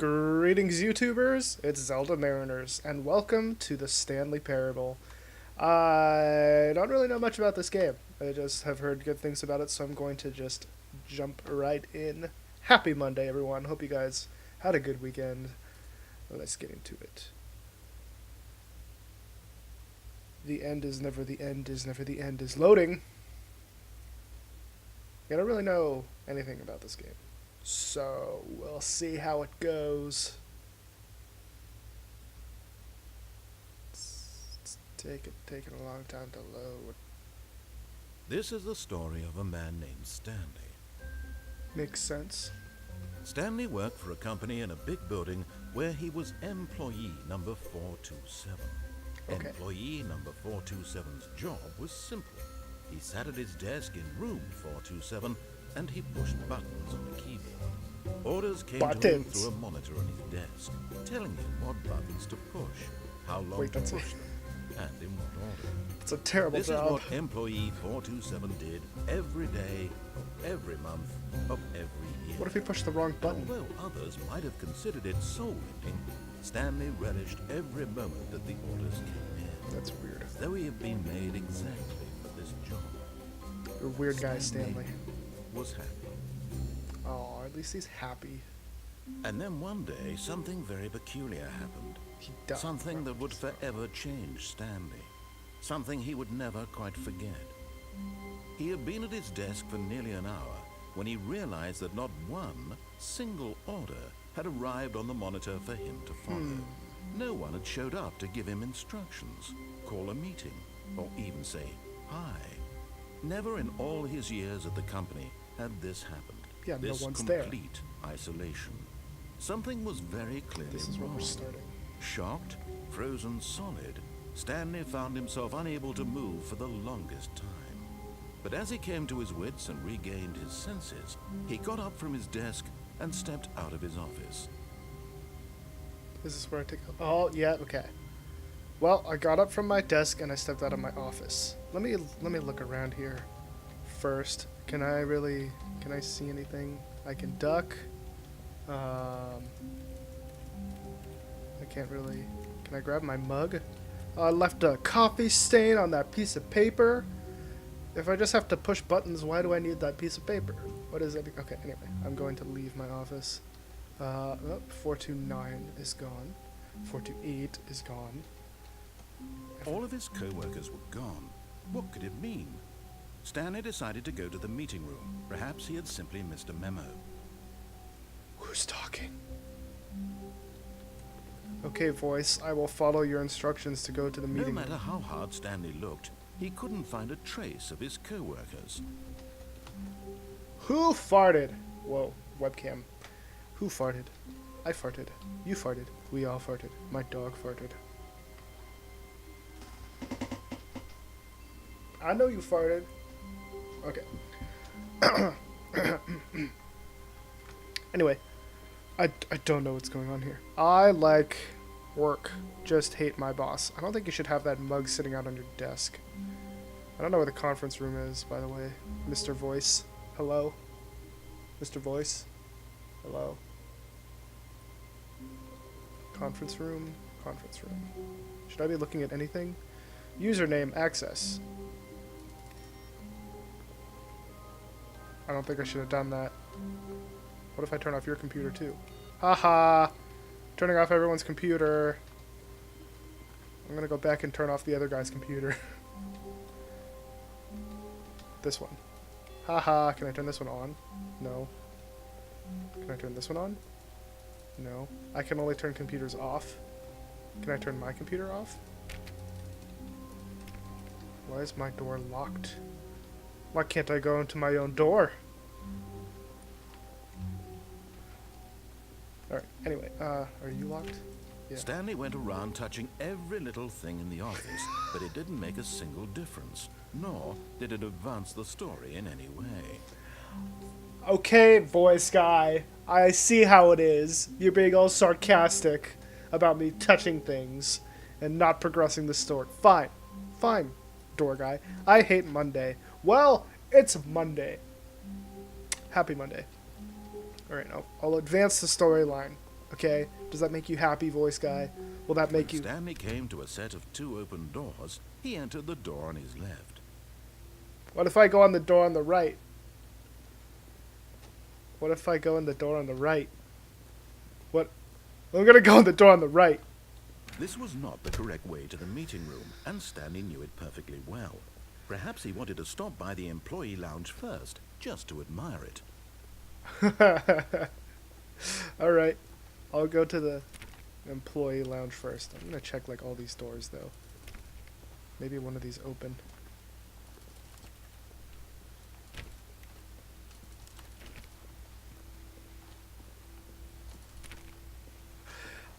Greetings, YouTubers! It's Zelda Mariners, and welcome to the Stanley Parable. I don't really know much about this game. I just have heard good things about it, so I'm going to just jump right in. Happy Monday, everyone. Hope you guys had a good weekend. Let's get into it. The end is never the end is never the end is loading. I don't really know anything about this game, so we'll see how it goes. It's taking a long time to load. This is the story of a man named Stanley. Makes sense. Stanley worked for a company in a big building where he was employee number 427. Okay. Employee number 427's job was simple. He sat at his desk in room 427 and he pushed buttons on a keyboard. Orders came to him through a monitor on his desk, telling him what buttons to push, how long to push them, and in what order. It's a terrible This job. is what employee 427 did every day, every month, of every year. What if he pushed the wrong button? Although others might have considered it soul-winning, Stanley relished every moment that the orders came in. That's weird. As though he had been made exactly for this job. You're a weird guy, Stanley. Was happy. Oh, at least he's happy. And then one day, something very peculiar happened. He died. Something that would forever change Stanley. Something he would never quite forget. He had been at his desk for nearly an hour when he realized that not one single order had arrived on the monitor for him to follow. No one had showed up to give him instructions, call a meeting, or even say hi. Never in all his years at the company had this happened. Yeah, no this one's there. complete isolation. Something was very clearly This is where wrong. we're starting. Shocked, frozen solid, Stanley found himself unable to move for the longest time. But as he came to his wits and regained his senses, he got up from his desk and stepped out of his office. This is where I take. Oh, yeah, okay. Well, I got up from my desk and I stepped out of my office. Let me look around here first. Can I see anything? I can duck. I can't really. Can I grab my mug? I left a coffee stain on that piece of paper. If I just have to push buttons, why do I need that piece of paper? What is it? Okay, anyway, I'm going to leave my office. 429 is gone. 428 is gone. All of his co-workers were gone. What could it mean? Stanley decided to go to the meeting room. Perhaps he had simply missed a memo. Who's talking? Okay, voice, I will follow your instructions to go to the No meeting matter room. how hard Stanley looked, he couldn't find a trace of his co-workers. Who farted? Whoa, webcam. Who farted? I farted. You farted. We all farted. My dog farted. I know you farted. Okay. Anyway, I don't know what's going on here. I like work. Just hate my boss. I don't think you should have that mug sitting out on your desk. I don't know where the conference room is, by the way. Mr. Voice. Hello? Mr. Voice? Hello? Conference room? Conference room. Should I be looking at anything? Username access. I don't think I should have done that. What if I turn off your computer too? Haha! Turning off everyone's computer. I'm gonna go back and turn off the other guy's computer. This one. Haha, can I turn this one on? No. Can I turn this one on? No. I can only turn computers off. Can I turn my computer off? Why is my door locked? Why can't I go into my own door? Alright, anyway, are you locked? Yeah. Stanley went around touching every little thing in the office, but it didn't make a single difference, nor did it advance the story in any way. Okay, voice guy, I see how it is. You're being all sarcastic about me touching things and not progressing the story. Fine. Fine, door guy. I hate Monday. Well, it's Monday. Happy Monday. Alright, I'll advance the storyline. Okay? Does that make you happy, voice guy? Will that When make you... Stanley came to a set of 2 open doors, he entered the door on his left. What if I go on the door on the right? What if I go in the door on the right? What? I'm gonna go in the door on the right. This was not the correct way to the meeting room, and Stanley knew it perfectperfectly well. Perhaps he wanted to stop by the employee lounge first, just to admire it. Alright. I'll go to the employee lounge first. I'm gonna check like all these doors though. Maybe one of these open.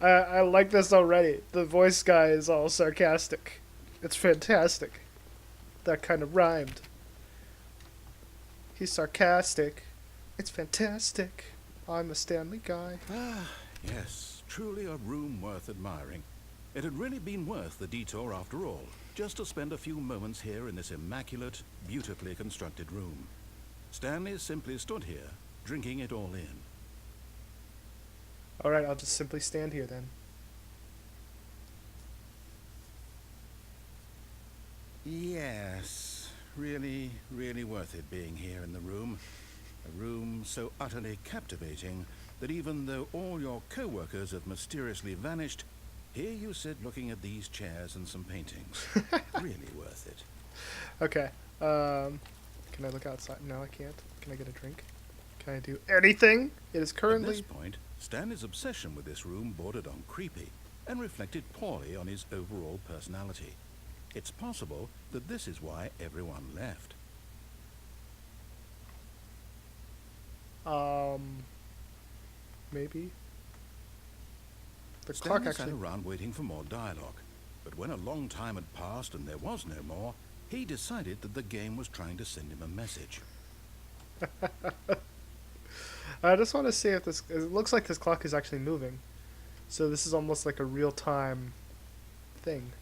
I like this already. The voice guy is all sarcastic. It's fantastic. That kind of rhymed. He's sarcastic. It's fantastic. I'm a Stanley guy. Ah, yes, truly a room worth admiring. It had really been worth the detour after all, just to spend a few moments here in this immaculate, beautifully constructed room. Stanley simply stood here, drinking it all in. Alright, I'll just simply stand here then. Yes, really, really worth it being here in the room. A room so utterly captivating that even though all your co-workers have mysteriously vanished, here you sit looking at these chairs and some paintings. Really worth it. Okay. Can I look outside? No, I can't. Can I get a drink? Can I do anything? It is currently... At this point, Stanley's obsession with this room bordered on creepy and reflected poorly on his overall personality. It's possible that this is why everyone left. Maybe. The Stanley clock sat actually... around waiting for more dialogue, but when a long time had passed and there was no more, he decided that the game was trying to send him a message. I just want to see if this... It looks like this clock is actually moving. So this is almost like a real-time thing.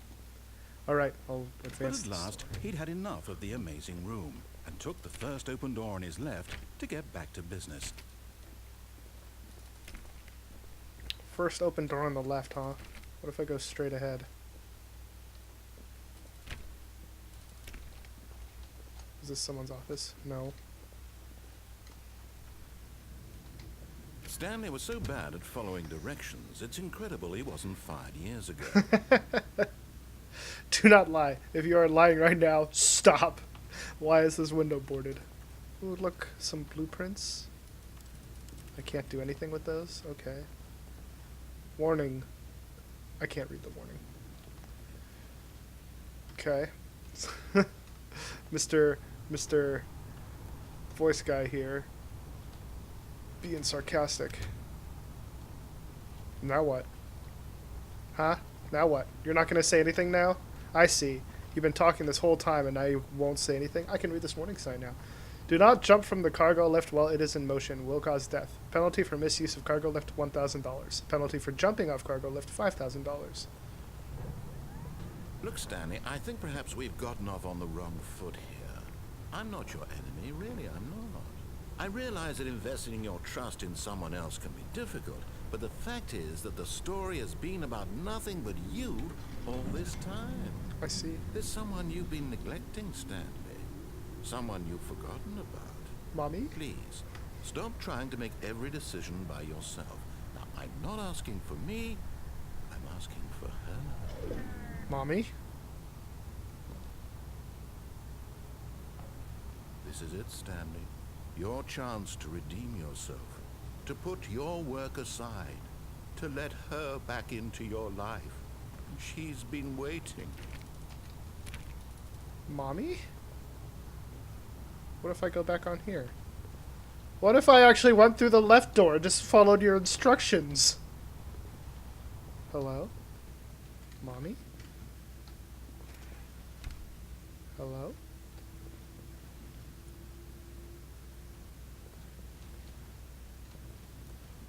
Alright, I'll advance. But at last, he'd had enough of the amazing room, and took the first open door on his left to get back to business. First open door on the left, huh? What if I go straight ahead? Is this someone's office? No. Stanley was so bad at following directions, it's incredible he wasn't fired years ago. Do not lie. If you are lying right now, stop. Why is this window boarded? Ooh, look, some blueprints. I can't do anything with those? Okay. Warning. I can't read the warning. Okay. Mr. Voice guy here. Being sarcastic. Now what? Huh? Now what? You're not gonna say anything now? I see. You've been talking this whole time and now you won't say anything? I can read this warning sign now. Do not jump from the cargo lift while it is in motion. Will cause death. Penalty for misuse of cargo lift, $1,000. Penalty for jumping off cargo lift, $5,000. Look, Stanley, I think perhaps we've gotten off on the wrong foot here. I'm not your enemy, really, I'm not. I realize that investing your trust in someone else can be difficult, but the fact is that the story has been about nothing but you all this time. I see. There's someone you've been neglecting, Stanley. Someone you've forgotten about. Mommy? Please, stop trying to make every decision by yourself. Now, I'm not asking for me, I'm asking for her. Mommy? This is it, Stanley. Your chance to redeem yourself. To put your work aside. To let her back into your life. She's been waiting. Mommy? What if I go back on here? What if I actually went through the left door and just followed your instructions? Hello? Mommy? Hello?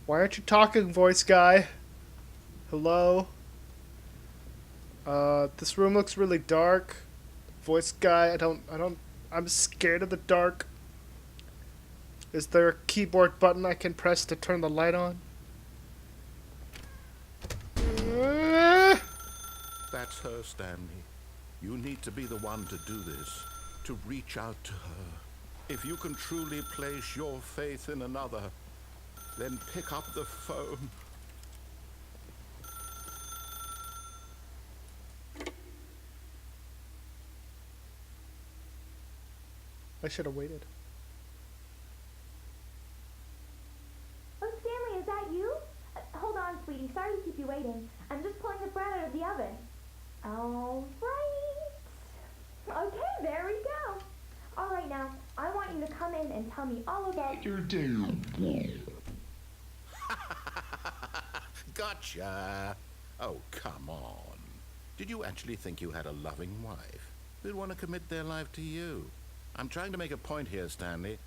Why aren't you talking, voice guy? Hello? This room looks really dark. Voice guy, I'm scared of the dark. Is there a keyboard button I can press to turn the light on? That's her, Stanley. You need to be the one to do this, to reach out to her. If you can truly place your faith in another, then pick up the phone. I should have waited. Oh, Stanley, is that you? Hold on, sweetie. Sorry to keep you waiting. I'm just pulling the bread out of the oven. All right. Okay, there we go. All right, now, I want you to come in and tell me all about your day. Gotcha. Oh, come on. Did you actually think you had a loving wife who'd want to commit their life to you? I'm trying to make a point here, Stanley.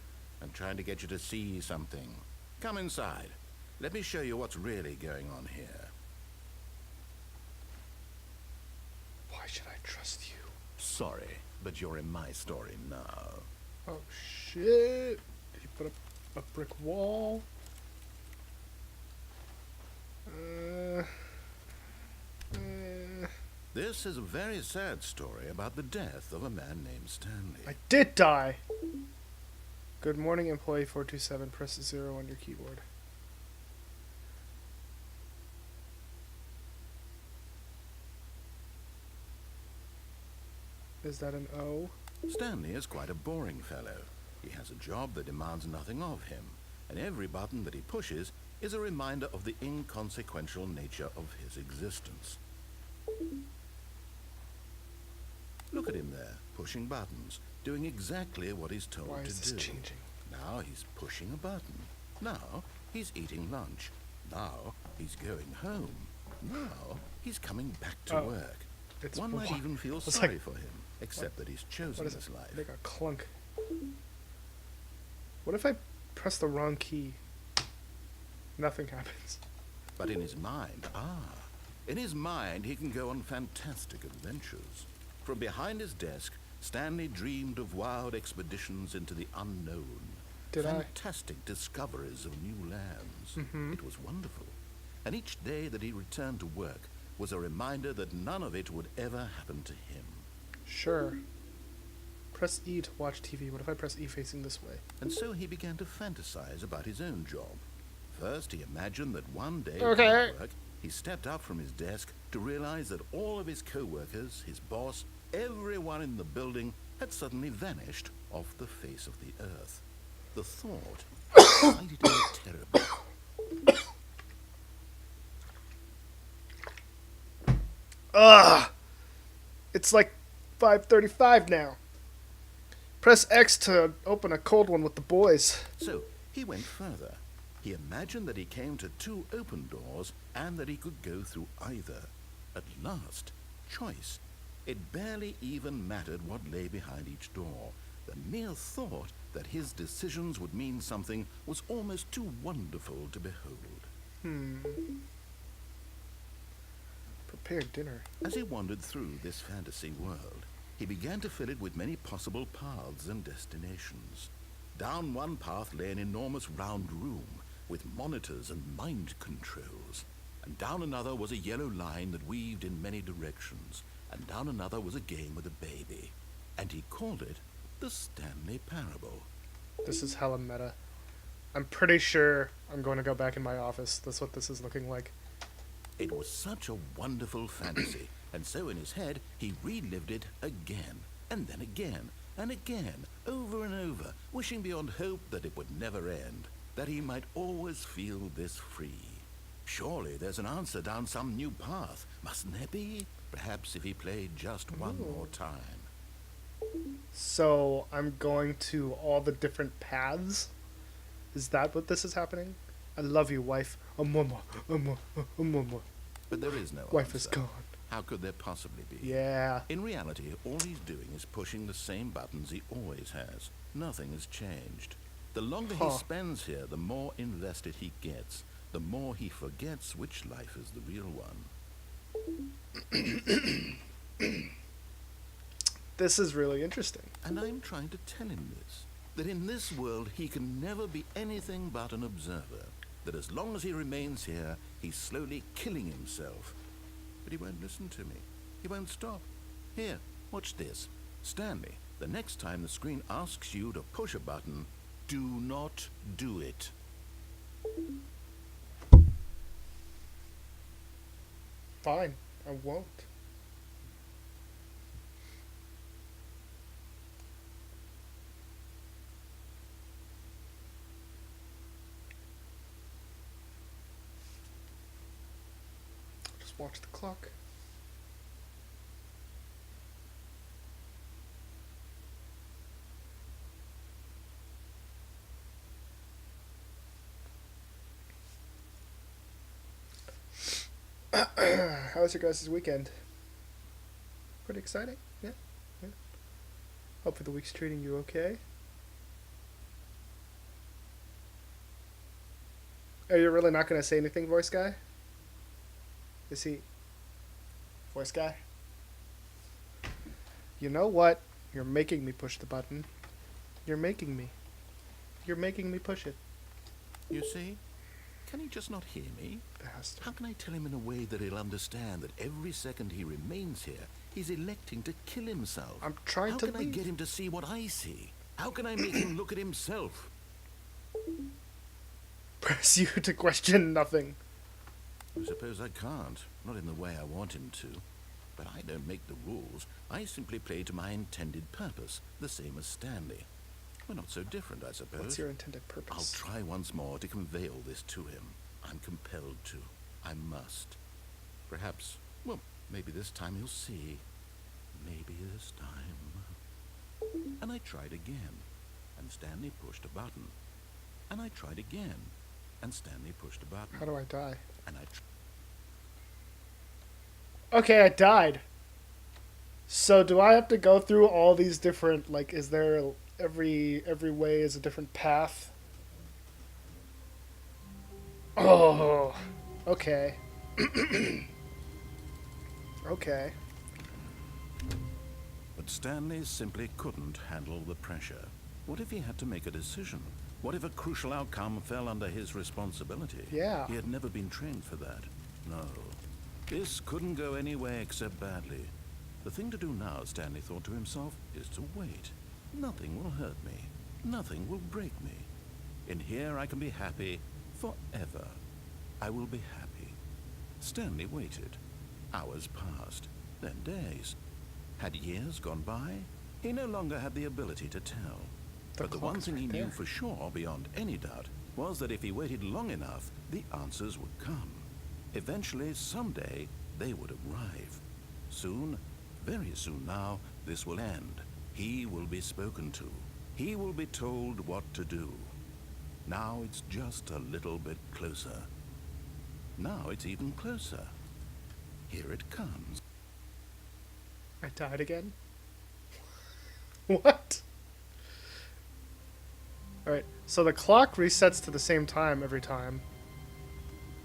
I'm trying to get you to see something. Come inside. Let me show you what's really going on here. Why should I trust you? Sorry, but you're in my story now. Oh shit! Did he put up a brick wall? This is a very sad story about the death of a man named Stanley. I did die! Good morning, employee 427. Press 0 on your keyboard. Is that an O? Stanley is quite a boring fellow. He has a job that demands nothing of him, and every button that he pushes is a reminder of the inconsequential nature of his existence. Look at him there, pushing buttons, doing exactly what he's told Why to is this do. changing? Now he's pushing a button. Now he's eating lunch. Now he's going home. Now he's coming back to work. One might even feel sorry for him, except that he's chosen this life. Make a clunk. What if I press the wrong key? Nothing happens. But in his mind, in his mind he can go on fantastic adventures. From behind his desk, Stanley dreamed of wild expeditions into the unknown. Fantastic discoveries of new lands. It was wonderful. And each day that he returned to work was a reminder that none of it would ever happen to him. Sure. Press E to watch TV. What if I press E facing this way? And so he began to fantasize about his own job. First, he imagined that one day Okay. at work, he stepped up from his desk to realize that all of his co-workers, his boss, everyone in the building had suddenly vanished off the face of the earth. The thought excited him terribly. Ugh! It's like 5:35 now. Press X to open a cold one with the boys. So he went further. He imagined that he came to two open doors and that he could go through either. At last, choice. It barely even mattered what lay behind each door. The mere thought that his decisions would mean something was almost too wonderful to behold. Prepare dinner. As he wandered through this fantasy world, he began to fill it with many possible paths and destinations. Down one path lay an enormous round room with monitors and mind controls, and down another was a yellow line that weaved in many directions, and down another was a game with a baby, and he called it the Stanley Parable. This is hella meta. I'm pretty sure I'm going to go back in my office. That's what this is looking like. It was such a wonderful fantasy, and so in his head he relived it again, and then again, and again, over and over, wishing beyond hope that it would never end, that he might always feel this free. Surely there's an answer down some new path, mustn't there be? Perhaps if he played just one more time. So I'm going to all the different paths? Is that what this is happening? I love you, wife. Mama. But there is no Wife answer. is gone. How could there possibly be? Yeah. In reality, all he's doing is pushing the same buttons he always has. Nothing has changed. The longer he spends here, the more invested he gets. The more he forgets which life is the real one. This is really interesting. And I'm trying to tell him this. That in this world he can never be anything but an observer. That as long as he remains here, he's slowly killing himself. But he won't listen to me. He won't stop. Here, watch this. Stanley, the next time the screen asks you to push a button, do not do it. Fine, I won't. Just watch the clock. How was your guys' weekend? Pretty exciting? Yeah? Yeah. Hopefully the week's treating you okay. Are you really not going to say anything, voice guy? Is he... Voice guy? You know what? You're making me push the button. You're making me. You're making me push it. You see? Can he just not hear me? Bastard. How can I tell him in a way that he'll understand that every second he remains here, he's electing to kill himself? I'm trying How to can I leave. get him to see what I see? How can I make him look at himself? Press you to question nothing. I suppose I can't. Not in the way I want him to. But I don't make the rules. I simply play to my intended purpose, the same as Stanley. We're not so different, I suppose. What's your intended purpose? I'll try once more to convey all this to him. I'm compelled to. I must. Perhaps, well, maybe this time he'll see. Maybe this time. And I tried again, and Stanley pushed a button. And I tried again, and Stanley pushed a button. How do I die? And Okay, I died. So do I have to go through all these different, like, is there every way is a different path? Oh, okay. Okay. But Stanley simply couldn't handle the pressure. What if he had to make a decision? What if a crucial outcome fell under his responsibility? Yeah. He had never been trained for that. No. This couldn't go any way except badly. The thing to do now, Stanley thought to himself, is to wait. Nothing will hurt me. Nothing will break me. In here I can be happy forever. I will be happy. Stanley waited. Hours passed, then days. Had years gone by? He no longer had the ability to tell. But the one thing he knew for sure, beyond any doubt, was that if he waited long enough, the answers would come. Eventually, someday, they would arrive. Soon, very soon now, this will end. He will be spoken to. He will be told what to do. Now it's just a little bit closer. Now it's even closer. Here it comes. I died again? What? Alright, so the clock resets to the same time every time.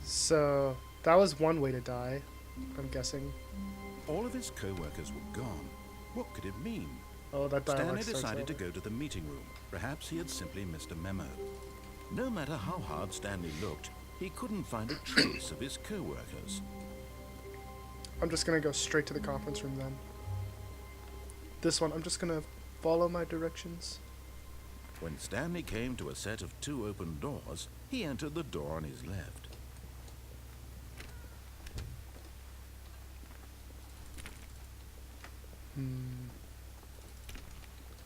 So, that was one way to die, I'm guessing. All of his co-workers were gone. What could it mean? Oh, that dialogue Stanley starts decided to over. go to the meeting room. Perhaps he had simply missed a memo. No matter how hard Stanley looked, he couldn't find a trace of his co-workers. I'm just gonna go straight to the conference room then. This one, I'm just gonna follow my directions. When Stanley came to a set of 2 open doors, he entered the door on his left.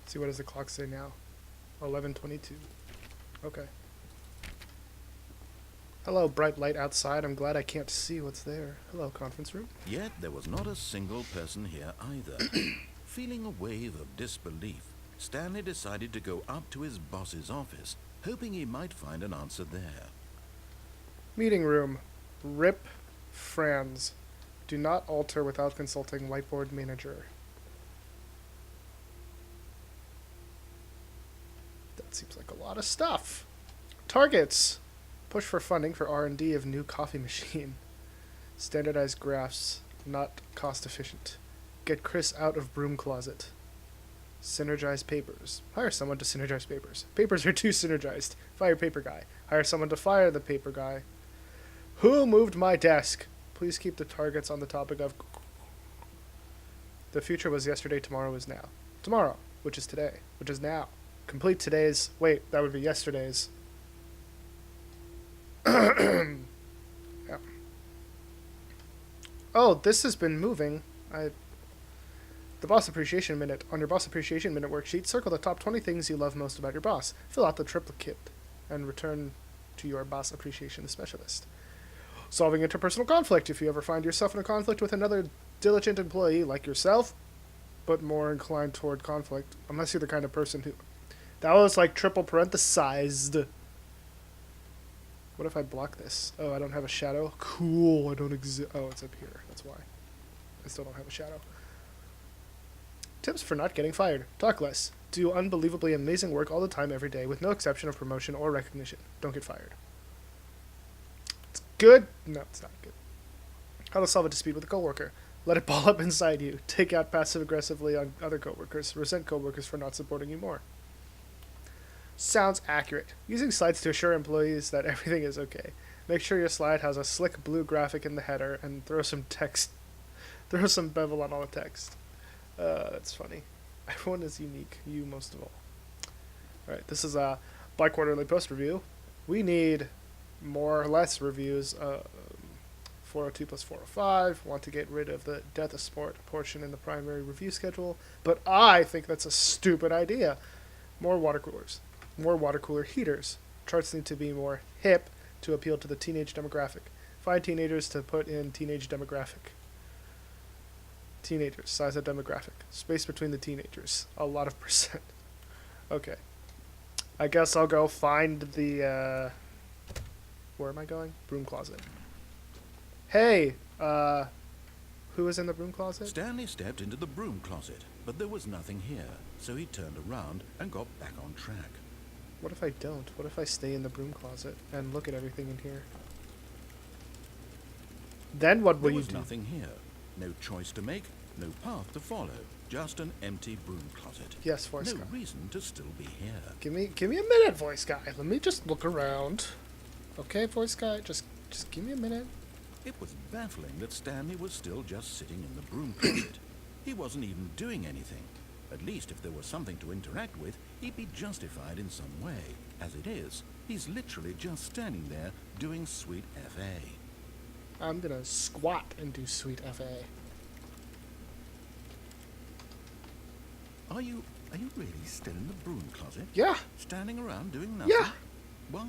See, what does the clock say now? 11:22. Okay. Hello, bright light outside. I'm glad I can't see what's there. Hello, conference room. Yet there was not a single person here either. Feeling a wave of disbelief, Stanley decided to go up to his boss's office, hoping he might find an answer there. Meeting room. Rip Franz. Do not alter without consulting whiteboard manager. That seems like a lot of stuff. Targets. Push for funding for R&D of new coffee machine. Standardized graphs. Not cost efficient. Get Chris out of broom closet. Synergize papers. Hire someone to synergize papers. Papers are too synergized. Fire paper guy. Hire someone to fire the paper guy. Who moved my desk? Please keep the targets on the topic of... The future was yesterday, tomorrow is now. Tomorrow, which is today, which is now. Complete today's... Wait, that would be yesterday's. Yeah. Oh, this has been moving. The Boss Appreciation Minute. On your Boss Appreciation Minute worksheet, circle the top 20 things you love most about your boss. Fill out the triplicate and return to your Boss Appreciation Specialist. Solving interpersonal conflict. If you ever find yourself in a conflict with another diligent employee like yourself, but more inclined toward conflict, unless you're the kind of person who... That was like triple parenthesized. What if I block this? Oh, I don't have a shadow? Cool, I don't exist. Oh, it's up here. That's why. I still don't have a shadow. Tips for not getting fired. Talk less. Do unbelievably amazing work all the time every day with no exception of promotion or recognition. Don't get fired. It's good? No, it's not good. How to solve a dispute with a coworker. Let it ball up inside you. Take out passive-aggressively on other coworkers. Resent coworkers for not supporting you more. Sounds accurate. Using slides to assure employees that everything is okay. Make sure your slide has a slick blue graphic in the header and throw some text. Throw some bevel on all the text. That's funny. Everyone is unique. You most of all. Alright, this is a bi-quarterly post review. We need more or less reviews. 402 plus 405. Want to get rid of the Death of Sport portion in the primary review schedule. But I think that's a stupid idea. More water coolers. More water cooler heaters. Charts need to be more hip to appeal to the teenage demographic. Find teenagers to put in teenage demographic. Teenagers, size of demographic. Space between the teenagers. A lot of percent. Okay. I guess I'll go find the, where am I going? Broom closet. Hey, who is in the broom closet? Stanley stepped into the broom closet, but there was nothing here, so he turned around and got back on track. What if I don't? What if I stay in the broom closet and look at everything in here? Then what will you do? There was nothing here. No choice to make, no path to follow. Just an empty broom closet. Yes, voice guy. No reason to still be here. Give me a minute, voice guy. Let me just look around. Okay, voice guy, just give me a minute. It was baffling that Stanley was still just sitting in the broom closet. He wasn't even doing anything. At least if there was something to interact with, he'd be justified in some way. As it is, he's literally just standing there doing sweet FA. I'm gonna squat and do sweet FA. Are you really still in the broom closet? Yeah. Standing around doing nothing? Yeah. Why?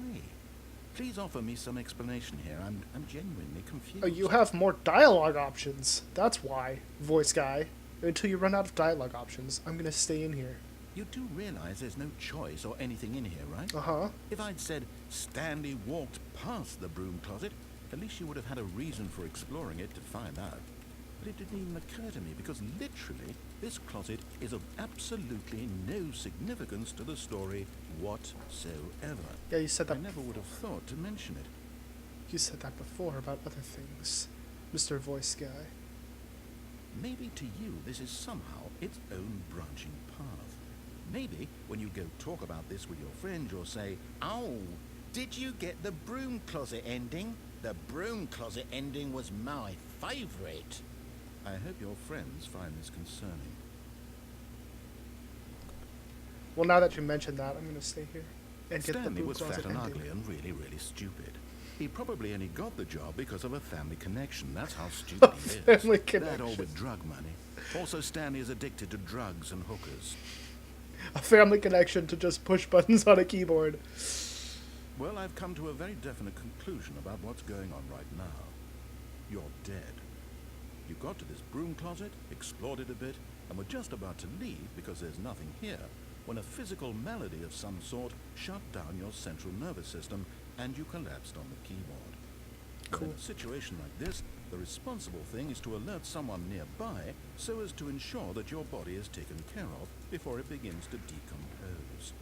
Please offer me some explanation here. I'm genuinely confused. You have more dialogue options. That's why, voice guy. Until you run out of dialogue options, I'm gonna stay in here. You do realize there's no choice or anything in here, right? Uh-huh. If I'd said Stanley walked past the broom closet, at least you would have had a reason for exploring it to find out. But it didn't even occur to me because literally this closet is of absolutely no significance to the story whatsoever. Yeah, you said that. I never would have thought to mention it. You said that before about other things, Mr. Voice Guy. Maybe to you this is somehow its own branching path. Maybe when you go talk about this with your friend, you'll say, "Oh, did you get the broom closet ending? The broom closet ending was my favorite." I hope your friends find this concerning. Well, now that you mentioned that, I'm going to stay here and get the Stanley broom was closet fat and ending. ugly and really, really stupid. He probably only got the job because of a family connection. That's how stupid he is. Family That connection. or with drug money. Also, Stanley is addicted to drugs and hookers. A family connection to just push buttons on a keyboard. Well, I've come to a very definite conclusion about what's going on right now. You're dead. You got to this broom closet, explored it a bit, and were just about to leave because there's nothing here, when a physical malady of some sort shut down your central nervous system and you collapsed on the keyboard. Cool. In a situation like this, the responsible thing is to alert someone nearby so as to ensure that your body is taken care of before it begins to decompose.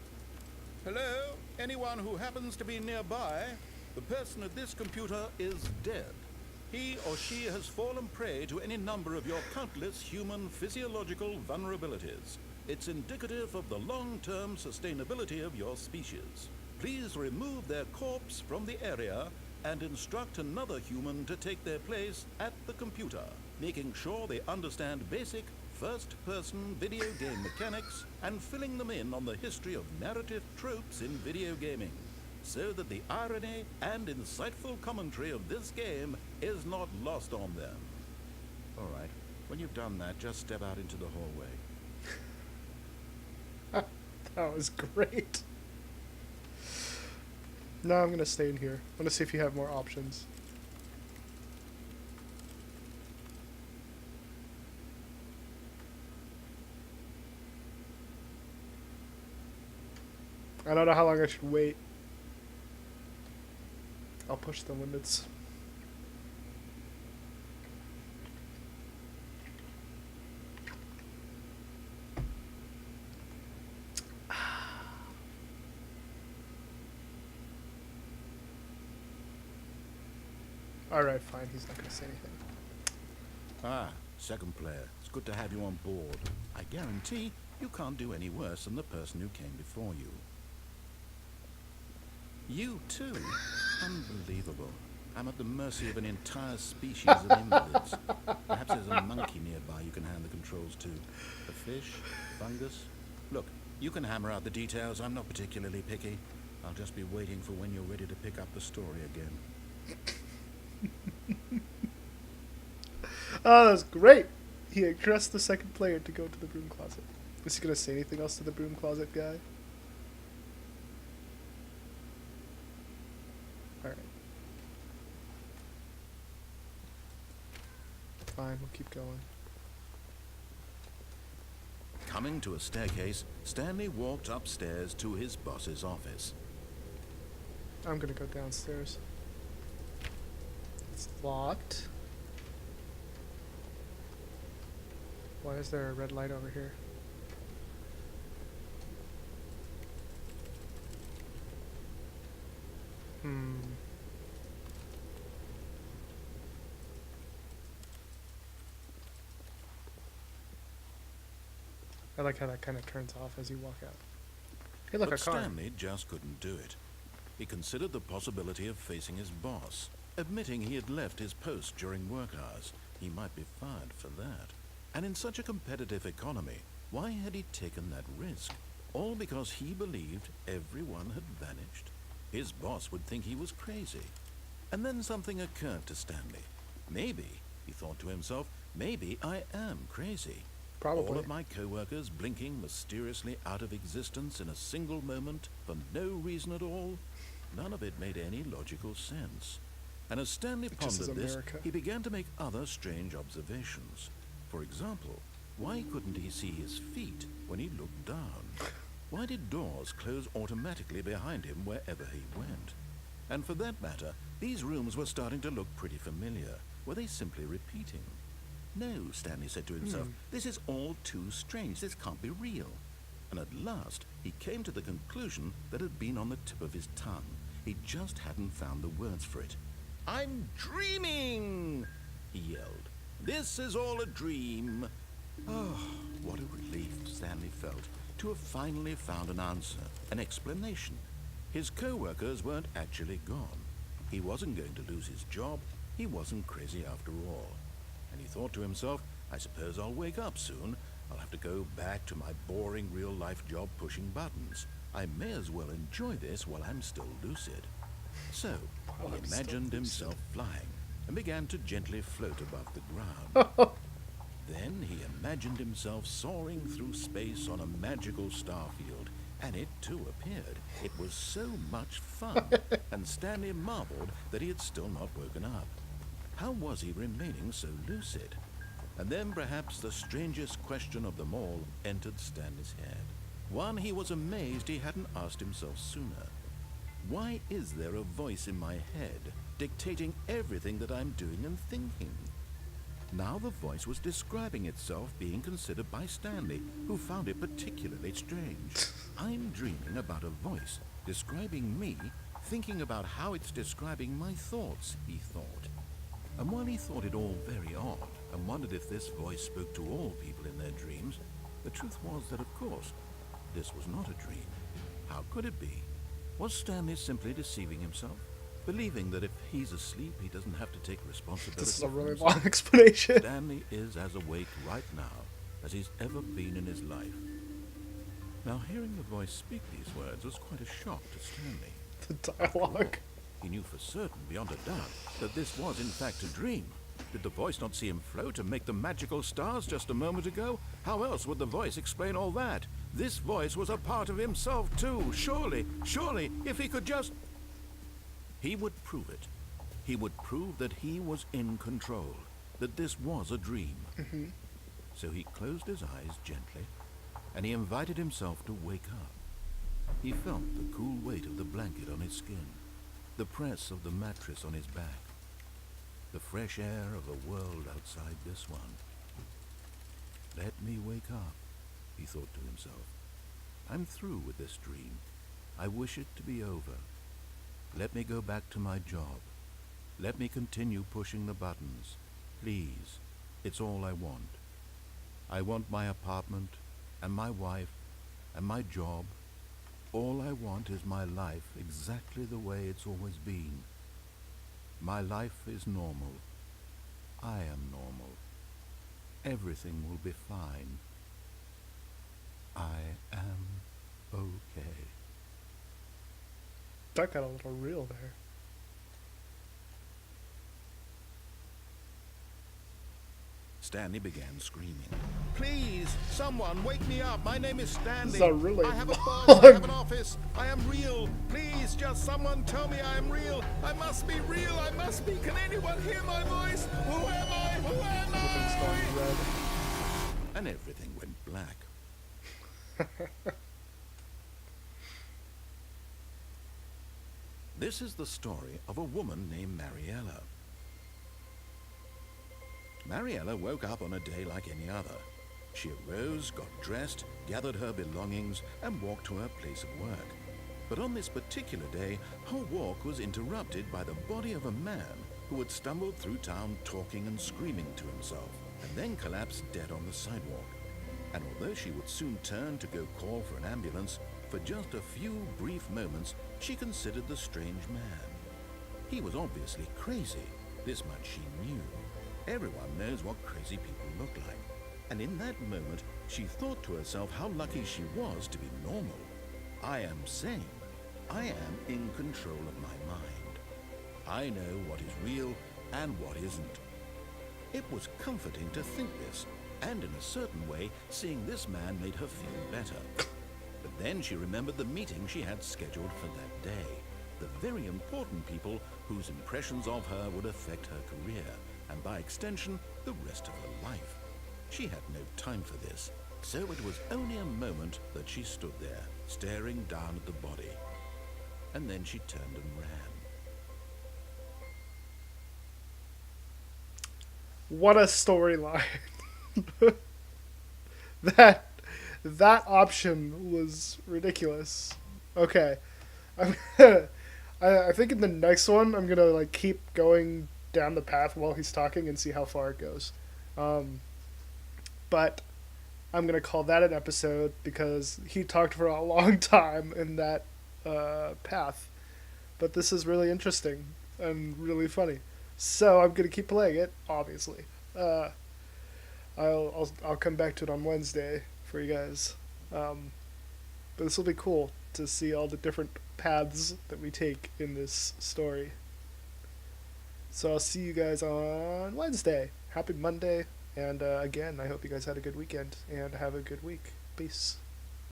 Hello? Anyone who happens to be nearby? The person at this computer is dead. He or she has fallen prey to any number of your countless human physiological vulnerabilities. It's indicative of the long-term sustainability of your species. Please remove their corpse from the area and instruct another human to take their place at the computer, making sure they understand basic first-person video game mechanics and filling them in on the history of narrative tropes in video gaming, so that the irony and insightful commentary of this game is not lost on them. All right, when you've done that, just step out into the hallway. That was great. No, I'm gonna stay in here. I'm gonna see if you have more options. I don't know how long I should wait. I'll push the limits. Alright, fine. He's not going to say anything. Ah, second player. It's good to have you on board. I guarantee you can't do any worse than the person who came before you. You too? Unbelievable. I'm at the mercy of an entire species of invalids. Perhaps there's a monkey nearby you can hand the controls to. A fish? Fungus? Look, you can hammer out the details. I'm not particularly picky. I'll just be waiting for when you're ready to pick up the story again. Oh, that's great! He addressed the second player to go to the broom closet. Is he going to say anything else to the broom closet guy? Alright. Fine, we'll keep going. Coming to a staircase, Stanley walked upstairs to his boss's office. I'm going to go downstairs. It's locked. Why is there a red light over here? I like how that kind of turns off as you walk out. Hey, look, But a car. Stanley just couldn't do it. He considered the possibility of facing his boss, admitting he had left his post during work hours. He might be fired for that. And in such a competitive economy, why had he taken that risk? All because he believed everyone had vanished. His boss would think he was crazy. And then something occurred to Stanley. Maybe, he thought to himself, maybe I am crazy. Probably. All of my co-workers blinking mysteriously out of existence in a single moment for no reason at all. None of it made any logical sense. And as Stanley This is pondered this, America. he began to make other strange observations. For example, why couldn't he see his feet when he looked down? Why did doors close automatically behind him wherever he went? And for that matter, these rooms were starting to look pretty familiar. Were they simply repeating? No, Stanley said to himself, this is all too strange. This can't be real. And at last, he came to the conclusion that had been on the tip of his tongue. He just hadn't found the words for it. I'm dreaming, he yelled. This is all a dream. Oh, what a relief Stanley felt to have finally found an answer, an explanation. His co-workers weren't actually gone. He wasn't going to lose his job. He wasn't crazy after all. And he thought to himself, I suppose I'll wake up soon. I'll have to go back to my boring real-life job pushing buttons. I may as well enjoy this while I'm still lucid. So, he imagined himself flying and began to gently float above the ground. Then he imagined himself soaring through space on a magical starfield, and it too appeared. It was so much fun, and Stanley marveled that he had still not woken up. How was he remaining so lucid? And then perhaps the strangest question of them all entered Stanley's head. One he was amazed he hadn't asked himself sooner. Why is there a voice in my head dictating everything that I'm doing and thinking? Now the voice was describing itself being considered by Stanley, who found it particularly strange. I'm dreaming about a voice describing me, thinking about how it's describing my thoughts, he thought. And while he thought it all very odd, and wondered if this voice spoke to all people in their dreams, the truth was that, of course, this was not a dream. How could it be? Was Stanley simply deceiving himself? Believing that if he's asleep, he doesn't have to take responsibility. This is a for really himself? long explanation. Stanley is as awake right now as he's ever been in his life. Now, hearing the voice speak these words was quite a shock to Stanley. The After all, dialogue. he knew for certain, beyond a doubt, that this was in fact a dream. Did the voice not see him float and make the magical stars just a moment ago? How else would the voice explain all that? This voice was a part of himself too. Surely, if he could just... He would prove it. He would prove that he was in control, that this was a dream. So he closed his eyes gently, and he invited himself to wake up. He felt the cool weight of the blanket on his skin, the press of the mattress on his back, the fresh air of a world outside this one. Let me wake up, he thought to himself. I'm through with this dream. I wish it to be over. Let me go back to my job. Let me continue pushing the buttons. Please, it's all I want. I want my apartment, and my wife, and my job. All I want is my life exactly the way it's always been. My life is normal. I am normal. Everything will be fine. I am okay. That got a little real there. Stanley began screaming. Please, someone, wake me up. My name is Stanley. This is a really I have a long- boss. I have an office. I am real. Please, just someone tell me I am real. I must be real. I must be. Can anyone hear my voice? Who am I? Who am Everything's I? gone red. And everything went black. This is the story of a woman named Mariella. Mariella woke up on a day like any other. She arose, got dressed, gathered her belongings, and walked to her place of work. But on this particular day, her walk was interrupted by the body of a man who had stumbled through town talking and screaming to himself, and then collapsed dead on the sidewalk. And although she would soon turn to go call for an ambulance, for just a few brief moments, she considered the strange man. He was obviously crazy. This much she knew. Everyone knows what crazy people look like. And in that moment, she thought to herself how lucky she was to be normal. I am sane. I am in control of my mind. I know what is real and what isn't. It was comforting to think this, and in a certain way, seeing this man made her feel better. But then she remembered the meeting she had scheduled for that day. The very important people whose impressions of her would affect her career, and by extension, the rest of her life. She had no time for this, so it was only a moment that she stood there, staring down at the body. And then she turned and ran. What a storyline. That option was ridiculous. Okay. I think in the next one I'm gonna like keep going down the path while he's talking and see how far it goes. But I'm gonna call that an episode because he talked for a long time in that path. But this is really interesting and really funny. So I'm gonna keep playing it, obviously. I'll come back to it on Wednesday for you guys. But this will be cool to see all the different paths that we take in this story. So I'll see you guys on Wednesday. Happy Monday. And again, I hope you guys had a good weekend and have a good week. Peace.